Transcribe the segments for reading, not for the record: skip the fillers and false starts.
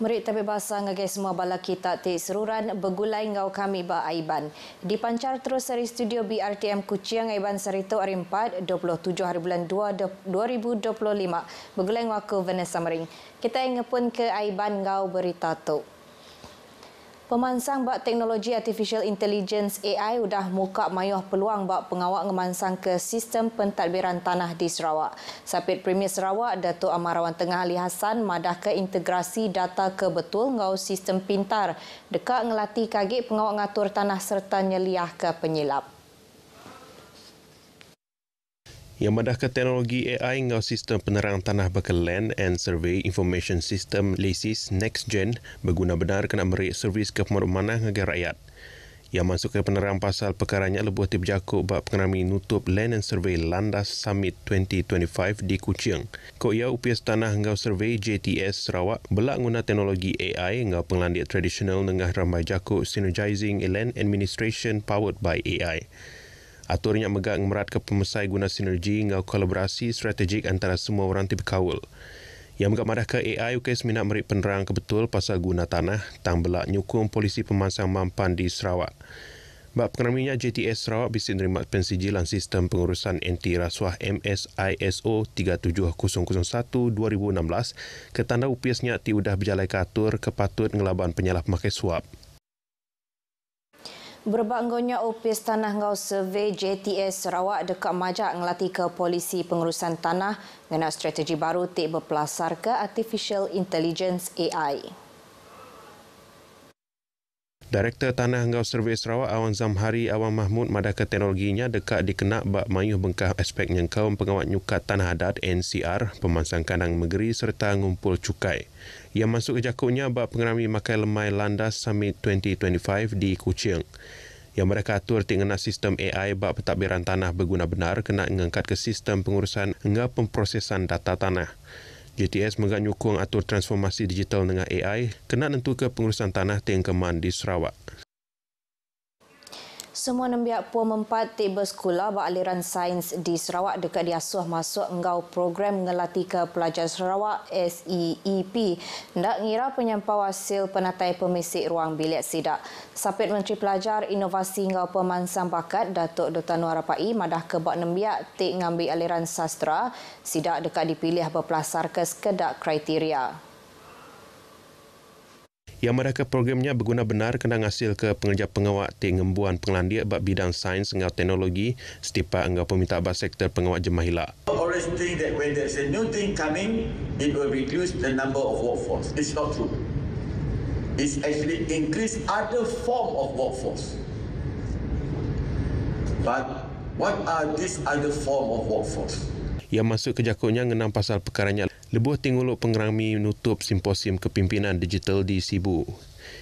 Merit tabik bahasa ngagai semua bala kita ti seruran begulai ngau kami ba Aiban. Dipancar terus dari studio BRTM Kuching Aiban Sarito hari 4 27 hari bulan 2 2025. Begulai ngau aku Vanessa Mering. Kita ingepun ke Aiban ngau berita tu. Pemansang bak teknologi artificial intelligence AI udah muka mayuh peluang bak pengawak ngemansang ke sistem pentadbiran tanah di Sarawak. Sapit Premier Sarawak Datuk Amarawan Tengah Ali Hassan madah ke integrasi data ke betul ngau sistem pintar dekat ngelatih kagik pengawak ngatur tanah serta nyeliah ke penyilap. Yang madah ke teknologi AI ngau sistem penerang tanah bakal Land and Survey Information System LASIS Next Gen berguna benar kena merik servis ke pemerintah ngagai rakyat. Yang masuk ke penerang pasal perkaranya lebuh tip jakuk bak pengerami nutup Land and Survey Landas Summit 2025 di Kuching. Ko ia UPS Tanah ngau Survey JTS Sarawak belak guna teknologi AI ngau penglandik tradisional nengah ramai jakuk Synergizing Land Administration Powered by AI. Aturnya megak merat ke pemesai guna sinergi ngau kolaborasi strategik antara semua orang tipe kawul. Yang megak madah ke AI UKS minat merik penerang ke betul pasal guna tanah tang belak nyukung polisi pemansang mampan di Sarawak. Bak pengeraminya JTS Sarawak bisa menerima pensijilan sistem pengurusan anti rasuah MSISO 37001-2016 ke tanda UPSnya ti udah berjalai ke atur kepatut ngelaban penyalah pemakai suap. Berbanggonya UPS Tanah Ngau Survey JTS Sarawak dekat majak ngelatih ke polisi pengurusan tanah dengan strategi baru tik berpelasar ke Artificial Intelligence AI. Direktur Tanah Ngau Survey Sarawak Awan Zamhari Awan Mahmud madah ke teknologinya dekat dikenak bak mayuh bengkah aspek nyengkau pengawat nyukat tanah adat NCR, pemansang kandang negeri serta ngumpul cukai. Yang masuk ke jakutnya bak pengerami makai lemai Landas Summit 2025 di Kuching. Yang mereka atur tinggal sistem AI bak pentadbiran tanah berguna benar kena mengangkat ke sistem pengurusan hingga pemprosesan data tanah. JTS megak nyukung atur transformasi digital dengan AI kena nentu ke pengurusan tanah Tengkeman di Sarawak. Semua nembiak puan mempat tiba sekolah bak aliran sains di Sarawak dekat diasuh masuk engau program ngelatih ke pelajar Sarawak SEEP. Ndak ngira penyampau hasil penatai pemisik ruang bilik sidak. Sapit Menteri Pelajar Inovasi engau pemansang bakat Datuk Dr. Nur Rapai madah ke bak nembiak tik ngambil aliran sastra sidak dekat dipilih berpelasar ke sekedak kriteria. Yang mereka programnya berguna benar kena ngasil ke pengerja pengawak tik ngembuan pengelandia bak bidang sains engau teknologi setipa engau peminta bak sektor pengawak jemahila. Always think that when there's a new thing coming, it will reduce the number of workforce. It's not true. It's actually increase other form of workforce. But what are these other form of workforce? Yang masuk ke jakutnya ngenam pasal perkaranya lebuh tinguluk pengerami nutup simposium kepimpinan digital di Sibu.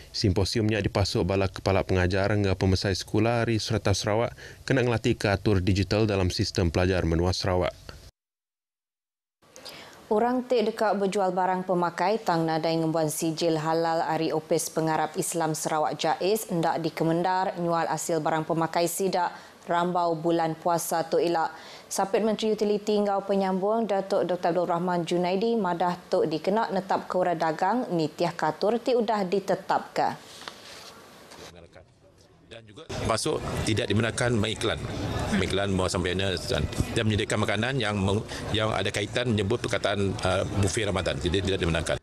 Simposiumnya dipasuk bala kepala pengajar hingga pemesai sekolah di Serata Sarawak kena ngelatih ke atur digital dalam sistem pelajar menua Sarawak. Orang tik dekat berjual barang pemakai tang nadai ngembuan sijil halal Ari Opis Pengarap Islam Sarawak Jaiz ndak dikemendar nyual hasil barang pemakai sidak rambau bulan puasa tu elak. Sapit Menteri Utiliti Ngau Penyambung Datuk Dr. Abdul Rahman Junaidi madah tok dikenak netap ke orang dagang nitiah katur ti udah ditetapkan. Dan juga masuk tidak dibenarkan mengiklan bahawa sampainya dan menyediakan makanan yang ada kaitan menyebut perkataan buffet Ramadan, jadi tidak dibenarkan.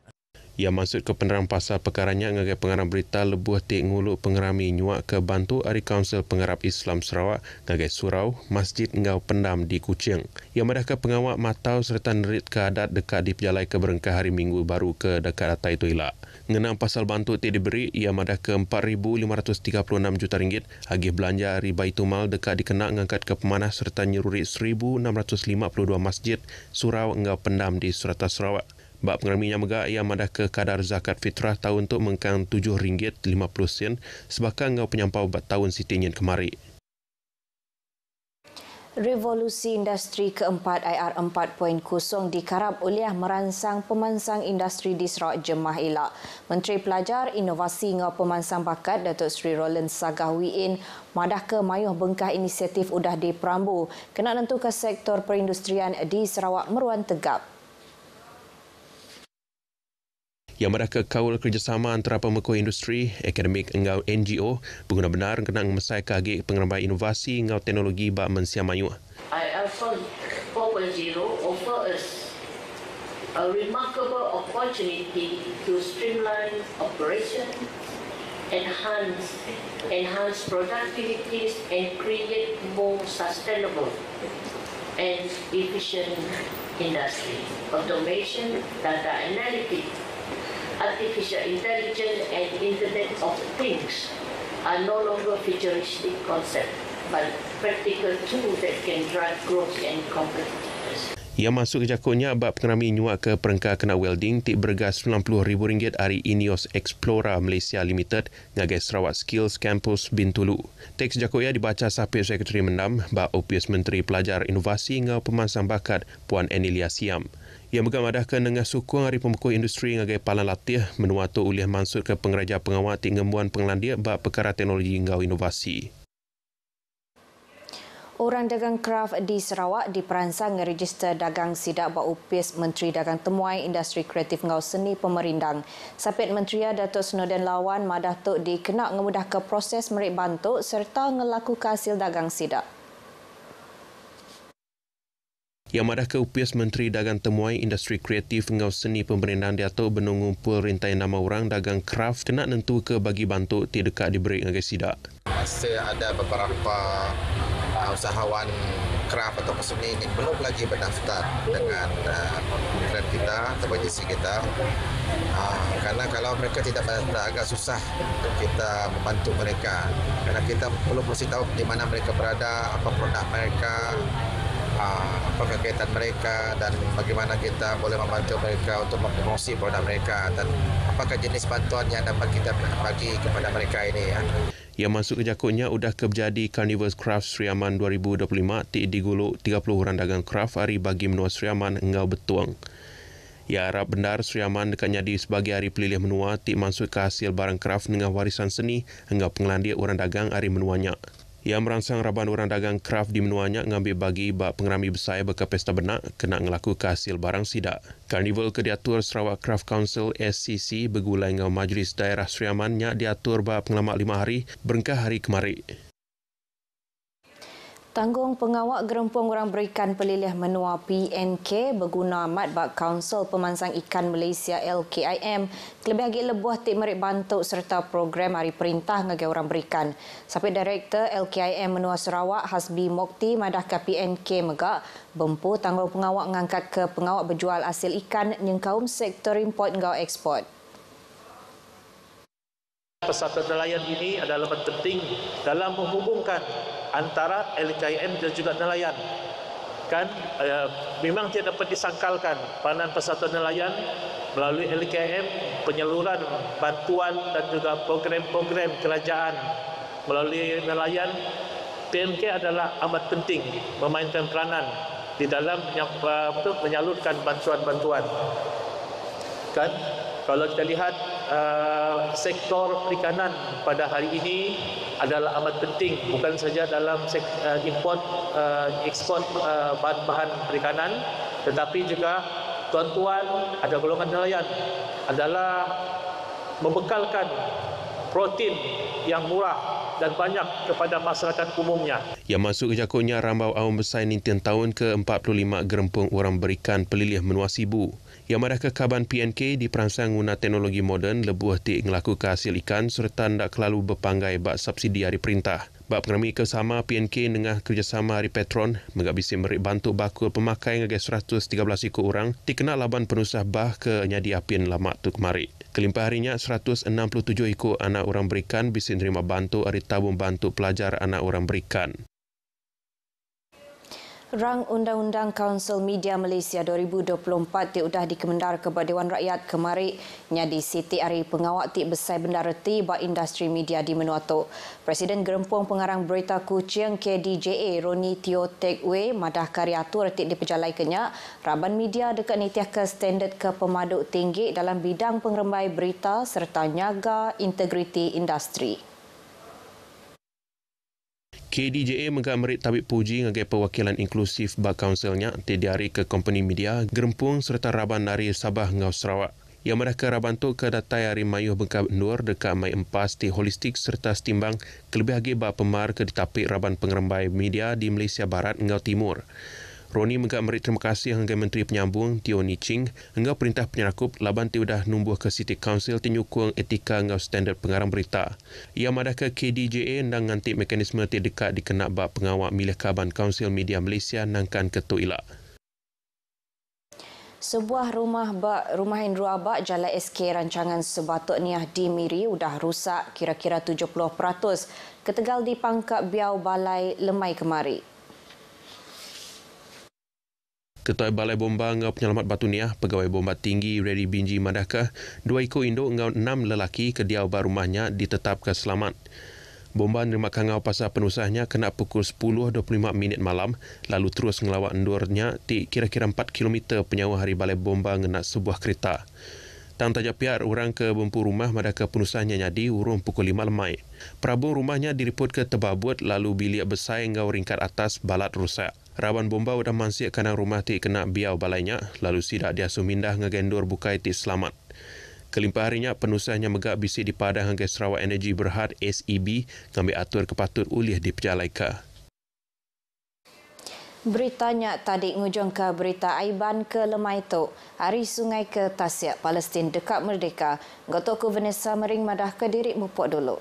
Yang masuk ke penerang pasal perkaranya ngagai pengarang berita lebuh tik nguluk pengerami nyuak ke bantu Ari Kaunsil Pengarap Islam Sarawak ngagai surau Masjid Ngau Pendam di Kuching. Yang madah ke pengawak matau serta nerit ke adat dekat di pejalai ke berengkah hari Minggu baru ke dekat atai itu hilak. Ngenam pasal bantu tik diberi ia madah ke 4,536 juta ringgit agih belanja hari Baitumal dekat dikenak ngangkat ke pemanah serta nyeruri 1,652 masjid surau Ngau Pendam di Serata Sarawak. Bak pengeraminya megak ia madah ke kadar zakat fitrah tahun untuk mengkang RM7.50 sebabkan ngau penyampau bat tahun sitinyin kemari. Revolusi industri keempat IR 4.0 dikarap oleh merangsang pemansang industri di Sarawak Jemah Elak. Menteri Pelajar Inovasi Ngau Pemansang Bakat Datuk Seri Roland Sagahwiin madah ke mayuh bengkah inisiatif udah diperambu kena nentu ke sektor perindustrian di Sarawak meruan tegap. Yang mereka kaul kerjasama antara pemekuh industri, akademik engau NGO, pengguna benar kena mesai kagi pengerambai inovasi engau teknologi bak mensiamayu. IIFA 4.0 offers us a remarkable opportunity to streamline operation, enhance productivities and create more sustainable and efficient industry. Automation, data analytics, artificial intelligence and Internet of Things are no longer futuristic concepts, but practical tools that can drive growth and competitiveness. Yang masuk ke jakutnya bab pengerami nyuak ke perengkah kena welding tik bergas RM90,000 hari Ineos Explora Malaysia Limited ngagai Sarawak Skills Campus Bintulu. Teks jakutnya dibaca Sapir Sekretari Mendam bab OPS Menteri Pelajar Inovasi ngau Pemansang Bakat Puan Enilia Siam. Ia mengamadahkan dengan sukung hari pemekuh industri ngagai palan latih menua tu uliah mansur ke pengeraja pengawal tik ngembuan penglandia bab perkara teknologi ngau inovasi. Orang dagang kraft di Sarawak diperansang register dagang sidak bak UPS Menteri Dagang Temuai Industri Kreatif Ngau Seni Pemerindang. Sapit Menteri Datuk Snowden Lawan madah tok dikenak ngemudahkan proses merik bantuk serta ngelaku hasil dagang sidak. Yang madah ke UPS Menteri Dagang Temuai Industri Kreatif Ngau Seni Pemerintahan Datuk menungumpul rintai nama orang dagang kraft kena nentu ke bagi bantuk ti dekat diberi ngagai sidak. Masih ada beberapa usahawan kraft atau seni ini belum lagi berdaftar dengan kementerian kita atau agensi kita. Karena kalau mereka tidak berdaftar agak susah untuk kita membantu mereka. Karena kita perlu mesti tahu di mana mereka berada, apa produk mereka, apa kegiatan mereka dan bagaimana kita boleh membantu mereka untuk mempromosi produk mereka dan apakah jenis bantuan yang dapat kita bagi kepada mereka ini ya. Yang masuk ke jakutnya udah kejadi Carnival Craft Sri Aman 2025 ti diguluk 30 orang dagang craft hari bagi menua Sri Aman engau betuang. Ya harap benar Sri Aman dekat jadi sebagai hari pelilih menua ti masuk ke hasil barang craft dengan warisan seni engau penglandia orang dagang hari menuanya. Yang merangsang raban orang dagang kraft di menuanya ngambil bagi bak pengerami besar bekas pesta benak kena ngelaku ke hasil barang sidak. Karnival ke diatur Sarawak Craft Council SCC bergulai dengan Majlis Daerah Sri Aman nya diatur bak pengalamak 5 hari berengkah hari kemari. Tanggung pengawak gerempung orang berikan pelilih menua PNK berguna amat bak Kaunsil Pemansang Ikan Malaysia LKIM kelebih lagi lebuh tik merik bantuk serta program hari perintah ngagai orang berikan. Sampai Direktur LKIM menua Sarawak Hasbi Mokti madah ke PNK megak bempu tanggung pengawak ngangkat ke pengawak berjual hasil ikan yang kaum sektor import ngau ekspor. Persatuan nelayan ini adalah penting dalam menghubungkan antara LKIM dan juga nelayan. Memang tidak dapat disangkalkan peranan Persatuan Nelayan melalui LKIM, penyaluran bantuan dan juga program-program kerajaan melalui nelayan. PNK adalah amat penting memainkan peranan di dalam menyalurkan bantuan-bantuan. Kalau kita lihat sektor perikanan pada hari ini adalah amat penting bukan saja dalam import ekspor bahan-bahan perikanan tetapi juga tuan-tuan ada golongan nelayan adalah membekalkan protein yang murah dan banyak kepada masyarakat umumnya. Yang masuk ke jakutnya rambau awam besar nintian tahun ke-45 gerempung orang berikan pelilih menua Sibu. Yang madah ke kaban PNK diperansang guna teknologi moden lebuh tik ngelaku ke hasil ikan serta tidak kelalu berpanggai bak subsidi hari perintah. Bak pengerami kesama PNK dengan kerjasama hari Petron megak bisi merik bantu bakul pemakai ngagai 113 ekor orang dikena laban penusah bah ke nyadi apian lamak tu kemari. Kelimpah harinya 167 ekor anak orang berikan bisi nerima bantu hari tabung bantu pelajar anak orang berikan. Rang Undang-Undang Kaunsil Media Malaysia 2024 diudah dikemendar ke Dewan Rakyat kemari nyadi Siti Ari pengawak tik besar bendareti bak industri media di Menua Tok. Presiden Gerempung Pengarang Berita Kuching KDJA Roni Teo Tek Wei madah karyatur tik diperjalai kenyak raban media dekat nitiah ke standard ke pemaduk tinggi dalam bidang pengerembai berita serta nyaga integriti industri. KDJA megak merik tabik puji ngagai perwakilan inklusif bak kaunsilnya ti diari ke company media Gerempung serta raban dari Sabah ngau Sarawak. Yang mereka rabantu ke datai hari mayuh bengkap nur dekat mai empas di holistik serta setimbang kelebih lagi bak pemar ke ditapik raban pengerembai media di Malaysia Barat engau Timur. Roni menggak merit terima kasih hingga Menteri Penyambung Teo Ni Ching hingga Perintah Penyerakup laban tiudah numbuh ke City Council tinyukung etika engau standard pengarang berita. Ia madah ke KDJA ndang ngantik mekanisme dekat dikenak bak pengawak milih kaban Council Media Malaysia nangkan ketua ilak. Sebuah rumah Indra Bak Jalan SK rancangan Sebatokniah di Miri sudah rusak kira-kira 70%. Ketegal di pangkap Biau Balai Lemai kemari. Ketua Balai Bomba Ngau Penyelamat Batuniah, Pegawai Bomba Tinggi Reddy Binji madahkah 2 ekor induk ngau 6 lelaki ke diau rumahnya ditetapkan selamat. Bomba nerima kangau pasal penusahnya kena pukul 10.25 malam lalu terus ngelawak endurnya di kira-kira 4 km penyawa hari Balai Bomba ngena sebuah kereta. Tang tajak pihak orang ke bempu rumah madaka penusahnya nyadi urung pukul 5 lemai. Perabung rumahnya diriput ke tebabut lalu bilik besar ngau ringkat atas balat rusak. Rawan bomba udah mansik kanang rumah ti kena biau balainya lalu sidak dia sumindah ngegendur bukai ti selamat. Kelimpah harinya penusahnya megak bisik di Padang hingga Sarawak Energy Berhad SEB ngambil atur kepatut ulih di Pejalaika. Beritanya tadi ngujung ke berita Aiban ke Lemai Tok. Hari Sungai ke Tasiak Palestin dekat Merdeka. Gotok ku Vanessa Mering madah ke diri mupok dulu.